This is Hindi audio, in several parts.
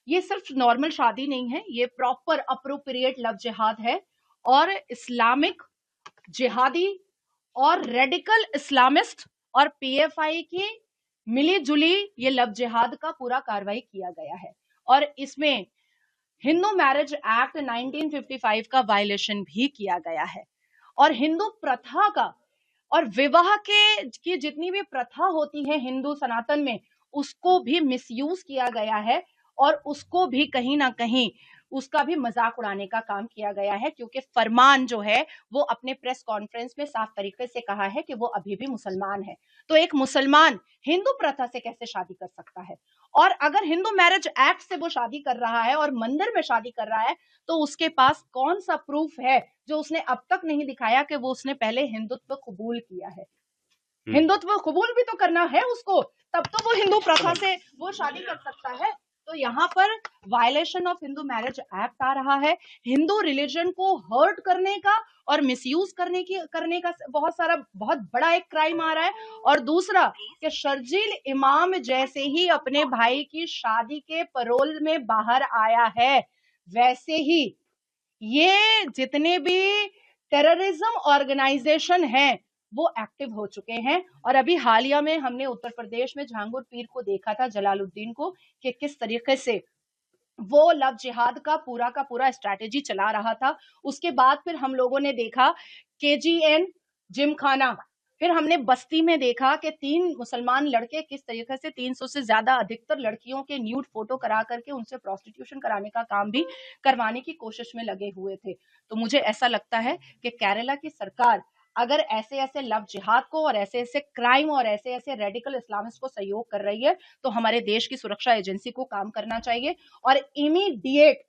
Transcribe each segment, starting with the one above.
ये सिर्फ नॉर्मल शादी नहीं है, ये प्रॉपर अप्रोप्रिएट लव जिहाद है और इस्लामिक जिहादी और रेडिकल इस्लामिस्ट और पीएफआई की मिली जुली ये लव जिहाद का पूरा कार्रवाई किया गया है। और इसमें हिंदू मैरिज एक्ट 1955 का वायलेशन भी किया गया है और हिंदू प्रथा का और विवाह के की जितनी भी प्रथा होती है हिंदू सनातन में, उसको भी मिसयूज किया गया है और उसको भी कहीं ना कहीं उसका भी मजाक उड़ाने का काम किया गया है, क्योंकि फरमान जो है वो अपने प्रेस कॉन्फ्रेंस में साफ तरीके से कहा है कि वो अभी भी मुसलमान है। तो एक मुसलमान हिंदू प्रथा से कैसे शादी कर सकता है? और अगर हिंदू मैरिज एक्ट से वो शादी कर रहा है और मंदिर में शादी कर रहा है, तो उसके पास कौन सा प्रूफ है जो उसने अब तक नहीं दिखाया कि वो उसने पहले हिंदुत्व कबूल किया है? हिंदुत्व कबूल भी तो करना है उसको, तब तो वो हिंदू प्रथा से वो शादी कर सकता है। तो यहाँ पर violation of Hindu marriage act आ रहा है, हिंदू रिलीजन को हर्ट करने का और मिसयूज करने का बहुत बड़ा एक क्राइम आ रहा है। और दूसरा कि शर्जील इमाम जैसे ही अपने भाई की शादी के पैरोल में बाहर आया है, वैसे ही ये जितने भी टेररिज्म ऑर्गेनाइजेशन हैं वो एक्टिव हो चुके हैं। और अभी हालिया में हमने उत्तर प्रदेश में झांगुर पीर को देखा था, जलालुद्दीन को, कि किस तरीके से वो लव जिहाद का पूरा स्ट्रैटेजी चला रहा था। उसके बाद फिर हम लोगों ने देखा KGN जिमखाना, फिर हमने बस्ती में देखा कि 3 मुसलमान लड़के किस तरीके से 300 से ज्यादा अधिकतर लड़कियों के न्यूड फोटो करा करके उनसे प्रोस्टिट्यूशन कराने का काम भी करवाने की कोशिश में लगे हुए थे। तो मुझे ऐसा लगता है कि केरला की सरकार अगर ऐसे ऐसे लव जिहाद को और ऐसे ऐसे क्राइम और ऐसे ऐसे रेडिकल इस्लामिस्ट को सहयोग कर रही है, तो हमारे देश की सुरक्षा एजेंसी को काम करना चाहिए और इमीडिएट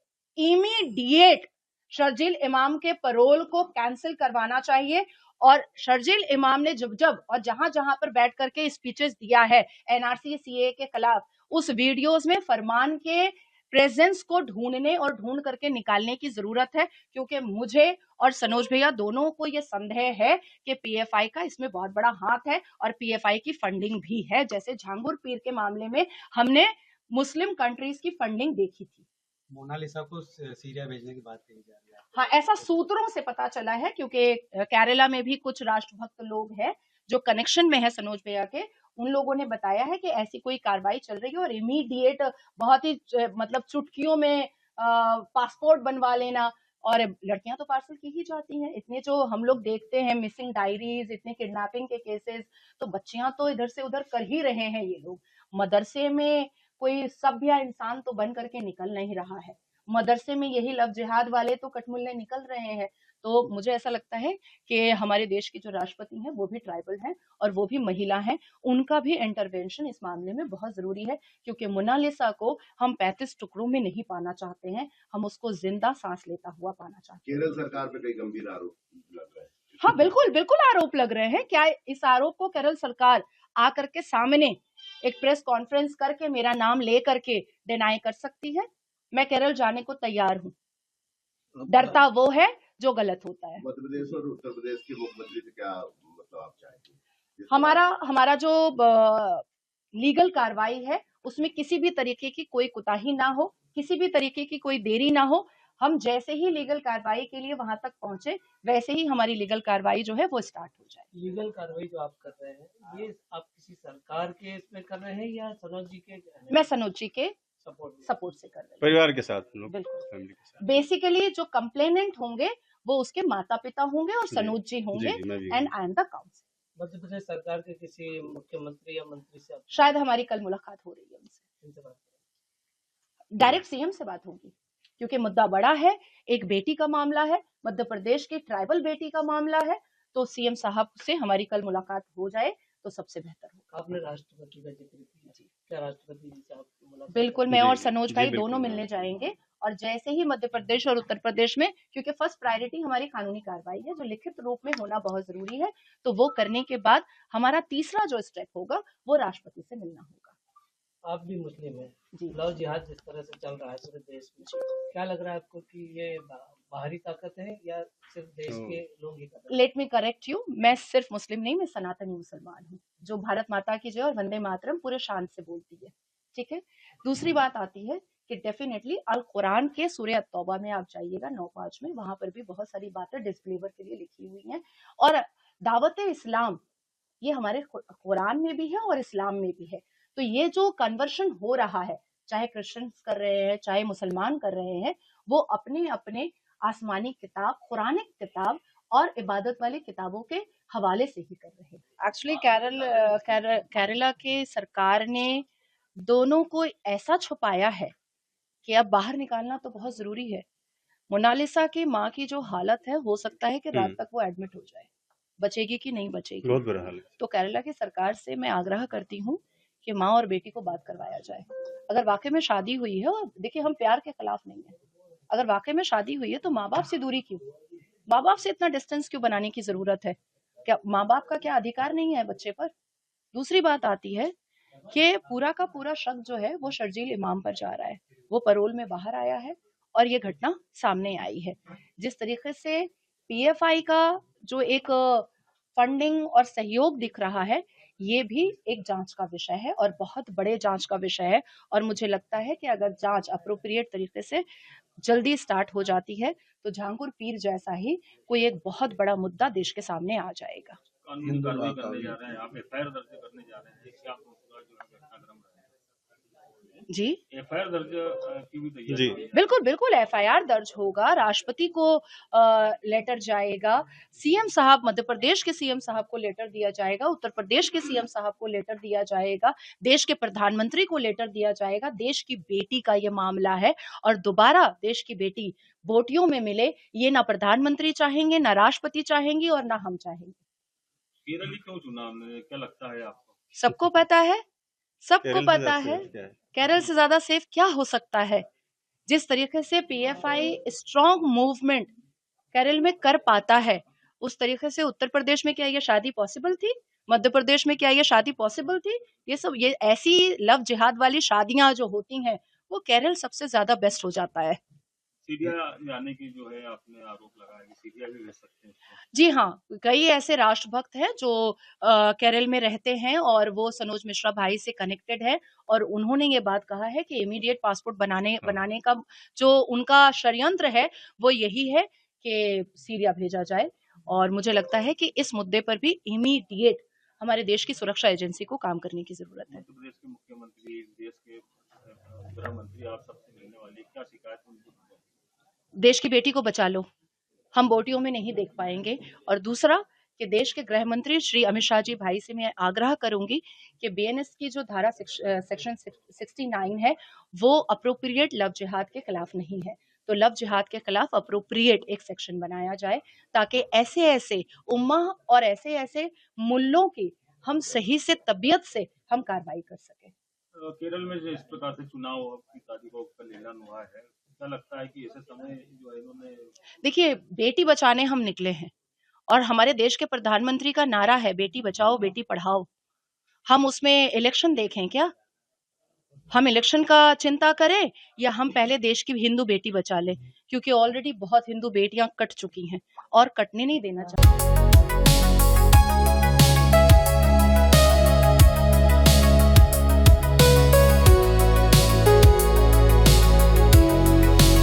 शर्जील इमाम के पैरोल को कैंसिल करवाना चाहिए। और शर्जील इमाम ने जब और जहां पर बैठ करके स्पीचेस दिया है NRC CAA के खिलाफ, उस वीडियोस में फरमान के प्रेजेंस को ढूंढने और ढूंढ करके निकालने की जरूरत है, क्योंकि मुझे और सनोज भैया दोनों को यह संदेह है कि PFI का इसमें बहुत बड़ा हाथ है और PFI की फंडिंग भी है, जैसे झांगुर पीर के मामले में हमने मुस्लिम कंट्रीज की फंडिंग देखी थी। मोनालिसा को सीरिया भेजने की बात कही जा रही है। हाँ, ऐसा सूत्रों से पता चला है, क्योंकि केरला में भी कुछ राष्ट्रभक्त लोग हैं जो कनेक्शन में है सनोज भैया के, उन लोगों ने बताया है कि ऐसी कोई कार्रवाई चल रही है और इमीडिएट बहुत ही मतलब चुटकियों में पासपोर्ट बनवा लेना। और लड़कियां तो पार्सल की ही जाती हैं, इतने जो हम लोग देखते हैं मिसिंग डायरीज, इतने किडनैपिंग के केसेस, तो बच्चियां तो इधर से उधर कर ही रहे हैं ये लोग। मदरसे में कोई सभ्य इंसान तो बन करके निकल नहीं रहा है, मदरसे में यही लव जिहाद वाले तो कटमुल्ले निकल रहे हैं। तो मुझे ऐसा लगता है कि हमारे देश की जो राष्ट्रपति हैं वो भी ट्राइबल हैं और वो भी महिला हैं, उनका भी इंटरवेंशन इस मामले में बहुत जरूरी है, क्योंकि मोनालिसा को हम 35 टुकड़ों में नहीं पाना चाहते हैं, हम उसको जिंदा सांस लेता हुआ पाना चाहते हैं। केरल सरकार पे कई गंभीर आरोप लग रहे हैं। हाँ, बिल्कुल आरोप लग रहे हैं। क्या इस आरोप को केरल सरकार आकर के सामने एक प्रेस कॉन्फ्रेंस करके मेरा नाम ले करके डिनाई कर सकती है? मैं केरल जाने को तैयार हूँ, डरता वो है जो गलत होता है। मध्य प्रदेश और उत्तर प्रदेश के मुख्यमंत्री से क्या मतलब आप चाहेंगे? हमारा जो लीगल कार्रवाई है उसमें किसी भी तरीके की कोई कुताही ना हो, किसी भी तरीके की कोई देरी ना हो। हम जैसे ही लीगल कार्रवाई के लिए वहां तक पहुंचे, वैसे ही हमारी लीगल कार्रवाई जो है वो स्टार्ट हो जाए। लीगल कार्रवाई जो आप कर रहे हैं, ये आप किसी सरकार के इसमें कर रहे हैं या सनोज जी के? मैं सनोज जी के सपोर्ट से कर रही हूँ, परिवार के साथ, बिल्कुल फैमिली के साथ। बेसिकली जो कंप्लेनेंट होंगे वो उसके माता पिता होंगे और सनोज जी होंगे, and I am the council. Madhya Pradesh सरकार के किसी मुख्यमंत्री या मंत्री से शायद हमारी कल मुलाकात हो रही है उनसे, डायरेक्ट CM से बात होगी, क्योंकि मुद्दा बड़ा है, एक बेटी का मामला है, मध्य प्रदेश की ट्राइबल बेटी का मामला है, तो CM साहब से हमारी कल मुलाकात हो जाए तो सबसे बेहतर होगा। आपने राष्ट्रपति का जिक्र किया, क्या राष्ट्रपति जी से आपकी मुलाकात? बिल्कुल, मैं और सनोज भाई दोनों मिलने जाएंगे, और जैसे ही मध्य प्रदेश और उत्तर प्रदेश में, क्योंकि फर्स्ट प्रायोरिटी हमारी कानूनी कार्रवाई है जो लिखित रूप में होना बहुत जरूरी है, तो वो करने के बाद हमारा तीसरा जो स्टेप होगा वो राष्ट्रपति से मिलना होगा। आप भी मुस्लिम हैं, लव जिहाद जिस तरह से चल रहा है पूरे देश में, क्या लग रहा है आपको कि ये बाहरी ताकत है या सिर्फ देश के लोग ही कर रहे हैं? लेट मी करेक्ट यू, मैं सिर्फ मुस्लिम नहीं, मैं सनातनी मुसलमान हूँ जो भारत माता की जय और वंदे मातरम पूरे शान से बोलती है, ठीक है। दूसरी बात आती है कि डेफिनेटली अल कुरान के सूरह तौबा में आप जाइएगा 9:5 में, वहां पर भी बहुत सारी बातें डिसबिलीवर के लिए लिखी हुई हैं। और दावत इस्लाम ये हमारे कुरान में भी है और इस्लाम में भी है। तो ये जो कन्वर्शन हो रहा है, चाहे क्रिश्चियंस कर रहे हैं चाहे मुसलमान कर रहे हैं, वो अपने अपने आसमानी किताब, कुरानिक किताब और इबादत वाली किताबों के हवाले से ही कर रहे हैं। एक्चुअली केरला के सरकार ने दोनों को ऐसा छुपाया है कि अब बाहर निकालना तो बहुत जरूरी है। मोनालिसा की माँ की जो हालत है, हो सकता है कि रात तक वो एडमिट हो जाए, बचेगी कि नहीं बचेगी, बहुत बुरा हाल है। तो केरला की सरकार से मैं आग्रह करती हूँ कि माँ और बेटी को बात करवाया जाए। अगर वाकई में शादी हुई है, और देखिए हम प्यार के खिलाफ नहीं है, अगर वाकई में शादी हुई है तो माँ बाप से दूरी क्यों, माँ बाप से इतना डिस्टेंस क्यों बनाने की जरूरत है? क्या माँ बाप का क्या अधिकार नहीं है बच्चे पर? दूसरी बात आती है कि पूरा का पूरा शक जो है वो शर्जील इमाम पर जा रहा है। वो परोल में बाहर आया है और ये घटना सामने आई है। जिस तरीके से पीएफआई का जो एक फंडिंग और सहयोग दिख रहा है, ये भी एक जांच का विषय है और बहुत बड़े जांच का विषय है। और मुझे लगता है कि अगर जांच अप्रोप्रिएट तरीके से जल्दी स्टार्ट हो जाती है तो झांगुर पीर जैसा ही कोई एक बहुत बड़ा मुद्दा देश के सामने आ जाएगा। कानूनी कार्रवाई करने जा रहे हैं, आप एफआईआर दर्ज करने जा रहे हैं, क्या पूरा जो है घटनाक्रम रहा है? जी, एफआईआर दर्ज की भी तैयारी जी है? बिल्कुल बिल्कुल एफआईआर दर्ज होगा, राष्ट्रपति को लेटर जाएगा, सीएम साहब, मध्य प्रदेश के सीएम साहब को लेटर दिया जाएगा, उत्तर प्रदेश के सीएम साहब को लेटर दिया जाएगा, देश के प्रधानमंत्री को लेटर दिया जाएगा। देश की बेटी का ये मामला है और दोबारा देश की बेटी बोटियों में मिले, ये ना प्रधानमंत्री चाहेंगे, ना राष्ट्रपति चाहेंगे और ना हम चाहेंगे। केरल ही क्यों चुना आपने, क्या लगता है आपको? सबको पता है, सबको केरल से पता ज्यादा है, safe क्या है? केरल से ज्यादा सेफ क्या हो सकता है? जिस तरीके से पीएफआई स्ट्रॉन्ग मूवमेंट केरल में कर पाता है, उस तरीके से उत्तर प्रदेश में क्या ये शादी पॉसिबल थी? मध्य प्रदेश में क्या ये शादी पॉसिबल थी? ये सब, ये ऐसी लव जिहाद वाली शादियां जो होती हैं, वो केरल सबसे ज्यादा बेस्ट हो जाता है। सीरिया जाने की जो है आपने आरोप लगाया कि सीरिया भी भेज सकते हैं इसको। जी हाँ, कई ऐसे राष्ट्रभक्त हैं जो केरल में रहते हैं और वो सनोज मिश्रा भाई से कनेक्टेड है और उन्होंने ये बात कहा है कि इमीडिएट पासपोर्ट बनाने का जो उनका षड्यंत्र है वो यही है कि सीरिया भेजा जाए। और मुझे लगता है कि इस मुद्दे पर भी इमीडिएट हमारे देश की सुरक्षा एजेंसी को काम करने की जरूरत है। मध्य प्रदेश के मुख्यमंत्री, देश के गृह मंत्री आप सबसे मिलने वाली, क्या शिकायत उनकी? देश की बेटी को बचा लो, हम बोटियों में नहीं देख पाएंगे। और दूसरा कि देश के गृह मंत्री श्री अमित शाह जी भाई से मैं आग्रह करूंगी कि बीएनएस की जो धारा सेक्शन 69 है वो अप्रोप्रिएट लव जिहाद के खिलाफ नहीं है, तो लव जिहाद के खिलाफ अप्रोप्रिएट एक सेक्शन बनाया जाए ताकि ऐसे ऐसे उम्मा और ऐसे ऐसे मुल्लों की हम सही से तबीयत से हम कार्रवाई कर सकें। केरल में जो इस प्रकार से चुनाव की तारीखों का ऐलान हुआ है, क्या लगता है कि ऐसे समय जो है इन्होंने? देखिए, बेटी बचाने हम निकले हैं और हमारे देश के प्रधानमंत्री का नारा है बेटी बचाओ बेटी पढ़ाओ। हम उसमें इलेक्शन देखें क्या? हम इलेक्शन का चिंता करें या हम पहले देश की हिंदू बेटी बचा लें, क्योंकि ऑलरेडी बहुत हिंदू बेटियां कट चुकी हैं और कटने नहीं देना चाहिए।